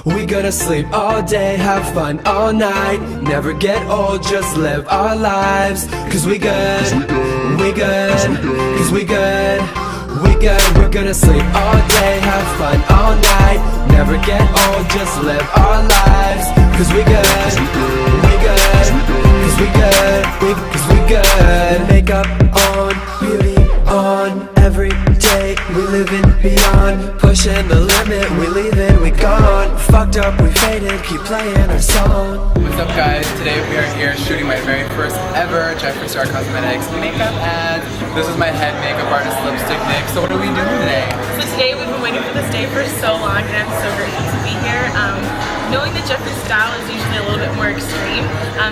We gonna sleep all day, have fun all night, never get old, just live our lives. Cause we good, we good, cause we good, we good. We're gonna sleep all day, have fun all night, never get old, just live our lives. Cause we good, we good, cause we good, cause we good. Makeup on, beauty on, every day we living beyond, pushing the limit, we leaving, we gone. Fucked up, we faded, keep playing our song. What's up guys, today we are here shooting my very first ever Jeffree Star Cosmetics makeup ad. This is my head makeup artist, Lipstick Nick. So what are we doing today? So today we've been waiting for this day for so long and I'm so grateful to be here. Knowing that Jeffree's style is usually a little bit more extreme,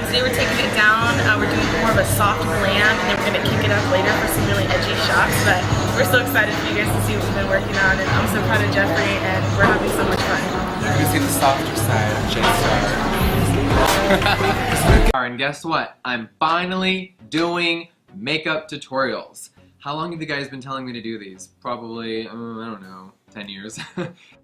today we're taking it down, we're doing more of a soft glam and then we're going to kick it up later for some really edgy shots, but we're so excited for you guys to see what we've been working on, and I'm so proud of Jeffree and we're having so much fun. You're going to see the softer side of J Star. And guess what? I'm finally doing makeup tutorials. How long have you guys been telling me to do these? Probably, I don't know, 10 years.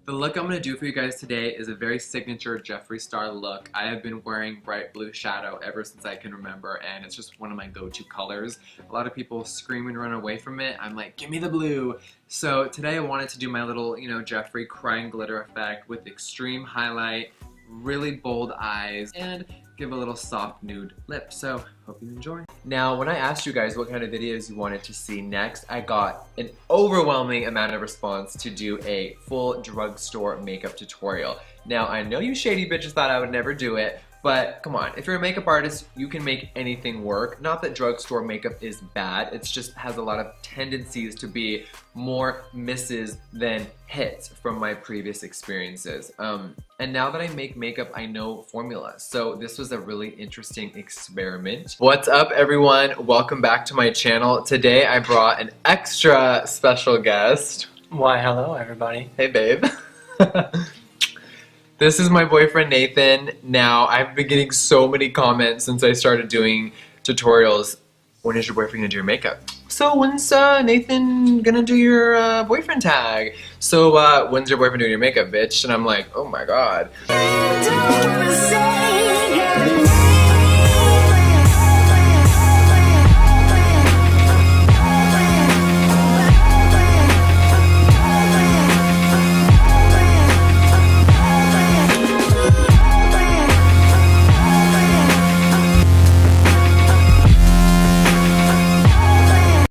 The look I'm going to do for you guys today is a very signature Jeffree Star look. I have been wearing bright blue shadow ever since I can remember, and it's just one of my go-to colors. A lot of people scream and run away from it. I'm like, give me the blue. So today I wanted to do my little, Jeffree crying glitter effect with extreme highlight, really bold eyes, and give a little soft nude lip. So hope you enjoy. Now, when I asked you guys what kind of videos you wanted to see next, I got an overwhelming amount of response to do a full drugstore makeup tutorial. Now, I know you shady bitches thought I would never do it, but come on, if you're a makeup artist, you can make anything work. Not that drugstore makeup is bad, it just has a lot of tendencies to be more misses than hits from my previous experiences. And now that I make makeup, I know formulas. So this was a really interesting experiment. What's up everyone? Welcome back to my channel. Today I brought an extra special guest. Why, hello everybody. Hey babe. This is my boyfriend Nathan. Now, I've been getting so many comments since I started doing tutorials. When is your boyfriend gonna do your makeup? So when's Nathan gonna do your boyfriend tag? So when's your boyfriend doing your makeup, bitch? And I'm like, oh my god.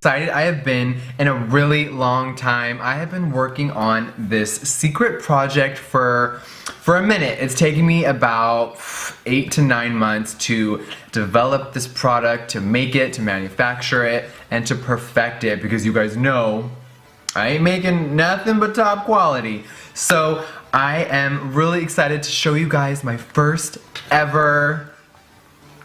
I have been in a really long time. I have been working on this secret project for a minute. It's taken me about 8 to 9 months to develop this product, to make it, to manufacture it, and to perfect it, because you guys know I ain't making nothing but top quality. So I am really excited to show you guys my first ever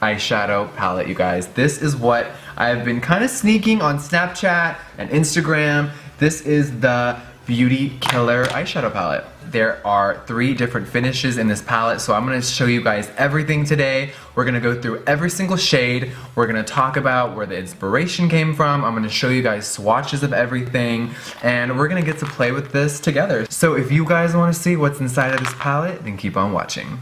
eyeshadow palette, you guys. This is what I've been kind of sneaking on Snapchat and Instagram. This is the Beauty Killer eyeshadow palette. There are 3 different finishes in this palette, so I'm going to show you guys everything today. We're going to go through every single shade. We're going to talk about where the inspiration came from. I'm going to show you guys swatches of everything, and we're going to get to play with this together. So if you guys want to see what's inside of this palette, then keep on watching.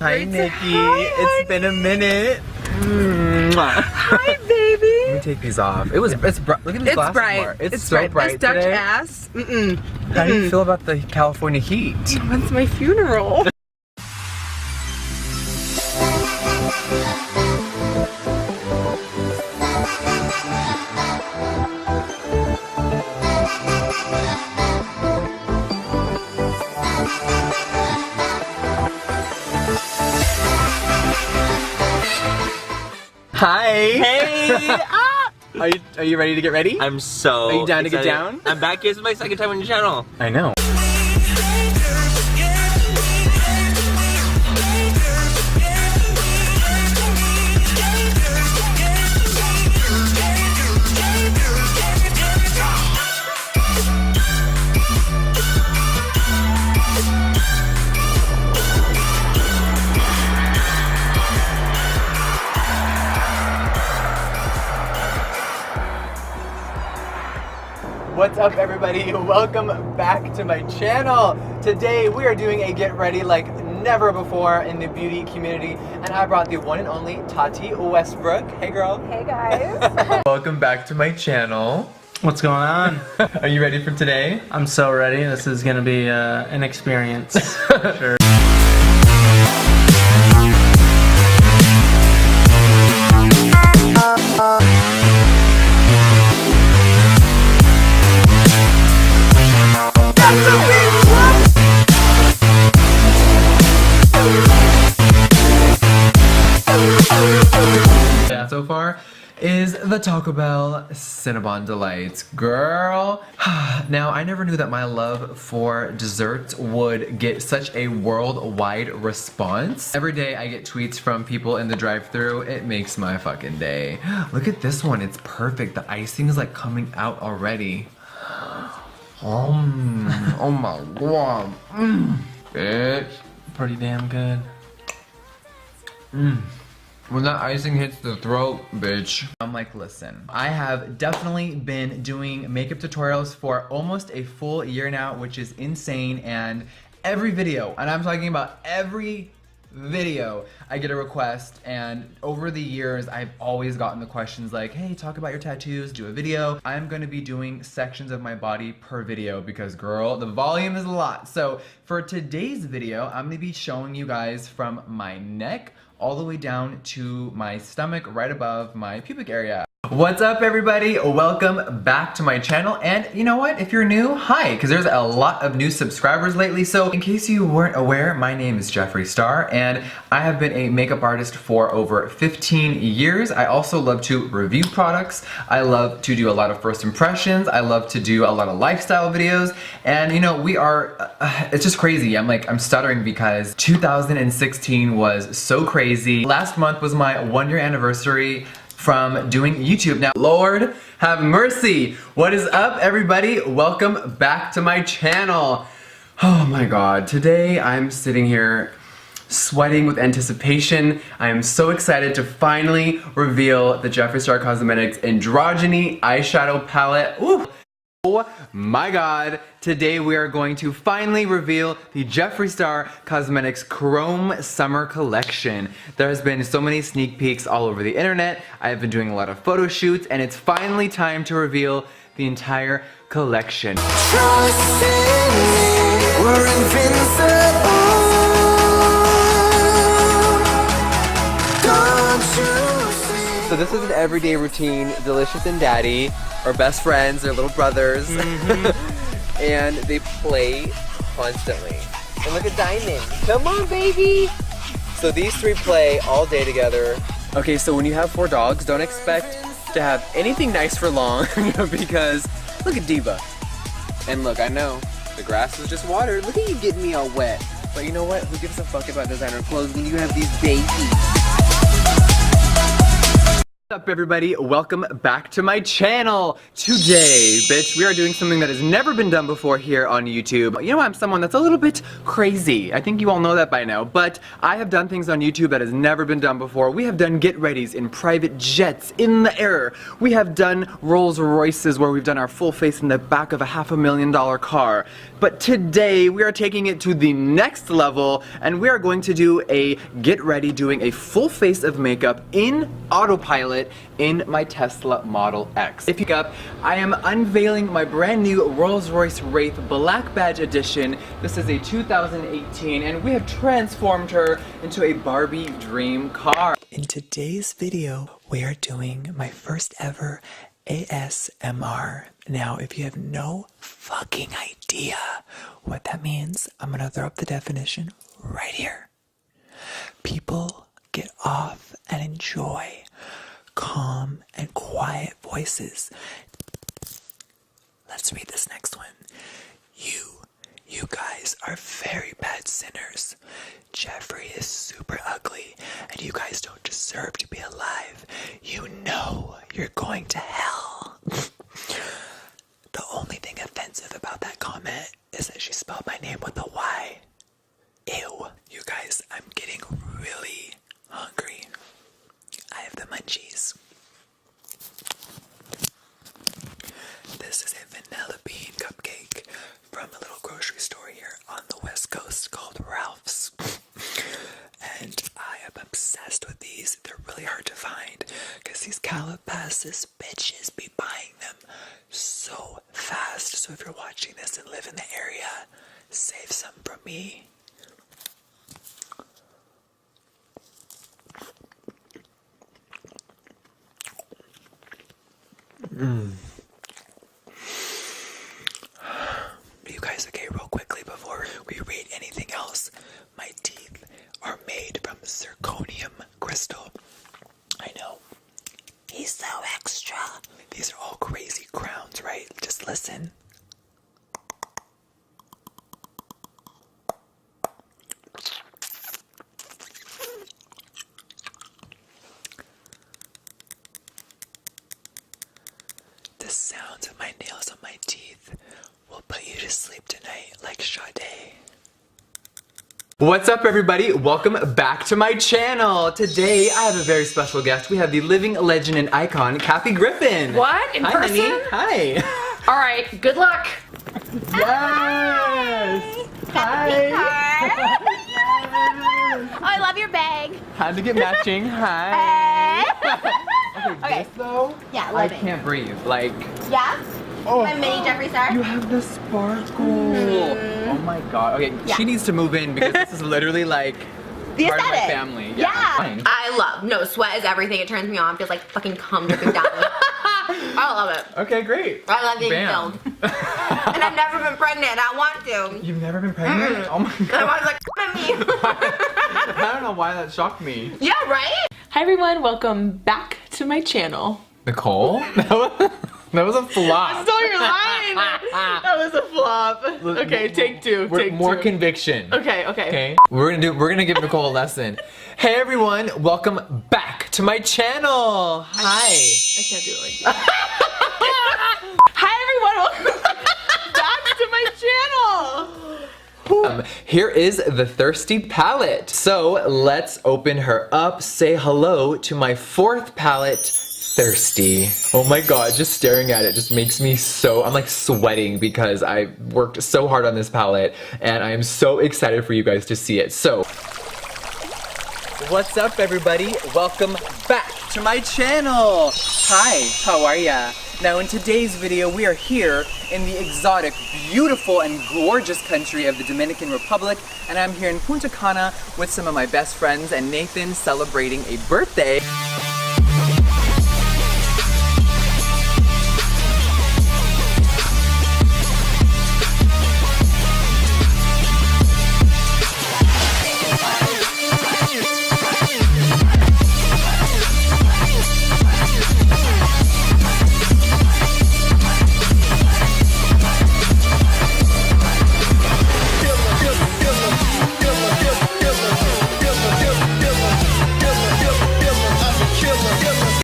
Hi Nikki, it's been a minute. Hi baby. Let me take these off. It's bright. Look at these glasses. Bright. It's so bright It's Dutch today. ass. How do you feel about the California heat? When's my funeral? Hi. Hey. Are you ready to get ready? I'm so Are you down to get excited. down? I'm back here. This is my second time on your channel. I know. What's up, everybody? Welcome back to my channel. Today we are doing a get ready like never before in the beauty community, and I brought the one and only Tati Westbrook. Hey girl. Hey guys. Welcome back to my channel. What's going on? Are you ready for today? I'm so ready. This is gonna be an experience. Sure. So far is the Taco Bell Cinnabon Delights. Girl. Now, I never knew that my love for desserts would get such a worldwide response. Every day I get tweets from people in the drive-thru. It makes my fucking day. Look at this one. It's perfect. The icing is like coming out already. Oh my god. Bitch. Pretty damn good. When that icing hits the throat, bitch. I'm like, listen, I have definitely been doing makeup tutorials for almost a full year now, which is insane, and every video, and I'm talking about every video, I get a request, and over the years, I've always gotten the questions like, hey, talk about your tattoos, do a video. I'm gonna be doing sections of my body per video because, girl, the volume is a lot. So for today's video, I'm gonna be showing you guys from my neck all the way down to my stomach, right above my pubic area. What's up, everybody? Welcome back to my channel. And you know what? If you're new, hi, because there's a lot of new subscribers lately. So in case you weren't aware, my name is Jeffree Star, and I have been a makeup artist for over 15 years. I also love to review products. I love to do a lot of first impressions. I love to do a lot of lifestyle videos. And you know, it's just crazy. I'm stuttering because 2016 was so crazy. Last month was my 1-year anniversary from doing YouTube. Now, Lord have mercy. What is up, everybody? Welcome back to my channel. Oh my God, today I'm sitting here sweating with anticipation. I am so excited to finally reveal the Jeffree Star Cosmetics Androgyny Eyeshadow Palette. Ooh. Oh my God, today we are going to finally reveal the Jeffree Star Cosmetics Chrome Summer Collection. There has been so many sneak peeks all over the internet. I have been doing a lot of photo shoots, and it's finally time to reveal the entire collection. Trust in me, we're invincible. Don't you see? So this is an everyday routine. Delicious and Daddy are best friends, they're little brothers. And they play constantly. And look at Diamond. Come on, baby! So these three play all day together. Okay, so when you have 4 dogs, don't expect to have anything nice for long because look at Diva. And look, I know, the grass is just watered. Look at you getting me all wet. But you know what? Who gives a fuck about designer clothes when you have these babies? What's up, everybody? Welcome back to my channel. Today, bitch, we are doing something that has never been done before here on YouTube. You know, I'm someone that's a little bit crazy. I think you all know that by now, but I have done things on YouTube that has never been done before. We have done get-readies in private jets in the air. We have done Rolls Royces where we've done our full face in the back of a $500,000 car. But today, we are taking it to the next level, and we are going to do a get-ready doing a full face of makeup in autopilot in my Tesla Model X. If you look up, I am unveiling my brand new Rolls-Royce Wraith Black Badge Edition. This is a 2018, and we have transformed her into a Barbie dream car. In today's video, we are doing my first ever ASMR. Now, if you have no fucking idea what that means, I'm gonna throw up the definition right here. People get off and enjoy calm and quiet voices. Let's read this next one. You guys are very bad sinners. Jeffree is super ugly, and you guys don't deserve to be alive. You know you're going to hell. The only thing offensive about that comment is that she spelled my name with a Y. Ew. You guys, I'm getting really hungry. I have the munchies. This is a vanilla bean cupcake from a little grocery store here on the West Coast called Ralph's. And I am obsessed with these. They're really hard to find because these Calabasas bitches be buying them so fast. So if you're watching this and live in the area, save some for me. You guys, okay, real quickly before we read anything else, my teeth are made from zirconium crystal. I know. He's so extra. These are all crazy crowns, right? Just listen. The sounds of my nails on my teeth will put you to sleep tonight like Sade. What's up, everybody? Welcome back to my channel. Today I have a very special guest. We have the living legend and icon, Kathy Griffin. What? In Hi, person? honey. Hi. All right, good luck. Yes. Hi. Oh, I love your bag. Had to get matching. Hi. Okay. This though, Yeah, I love it. can't breathe. Like, Yeah? oh, My mini Jeffree Star? you have the sparkle. Oh my god. Okay, Yeah. she needs to move in because this is literally like The part of my aesthetic. family. Yeah. Fine. I love, no, sweat is everything. It turns me on. Feels like fucking cum dripping down. I love it. Okay, great. I love being Bam. filmed. And I've never been pregnant. I want to. You've never been pregnant? Oh my And god. I was like, at me. I don't know why that shocked me. Yeah, right? Hi everyone, welcome back to my channel. Nicole? That was a flop. Stole your line. That was a flop. Okay, take two. We're Take more two. conviction. Okay. Okay, we're gonna give Nicole a lesson. Hey everyone, welcome back to my channel. Hi. I can't do it like that. Hi everyone, welcome back to my channel. Here is the Thirsty palette. So let's open her up. Say hello to my fourth palette, Thirsty. Oh my god, just staring at it just makes me so, I'm like sweating because I worked so hard on this palette and I am so excited for you guys to see it. So, what's up everybody? Welcome back to my channel. Hi, how are ya? Now in today's video we are here in the exotic, beautiful and gorgeous country of the Dominican Republic, and I'm here in Punta Cana with some of my best friends and Nathan celebrating a birthday.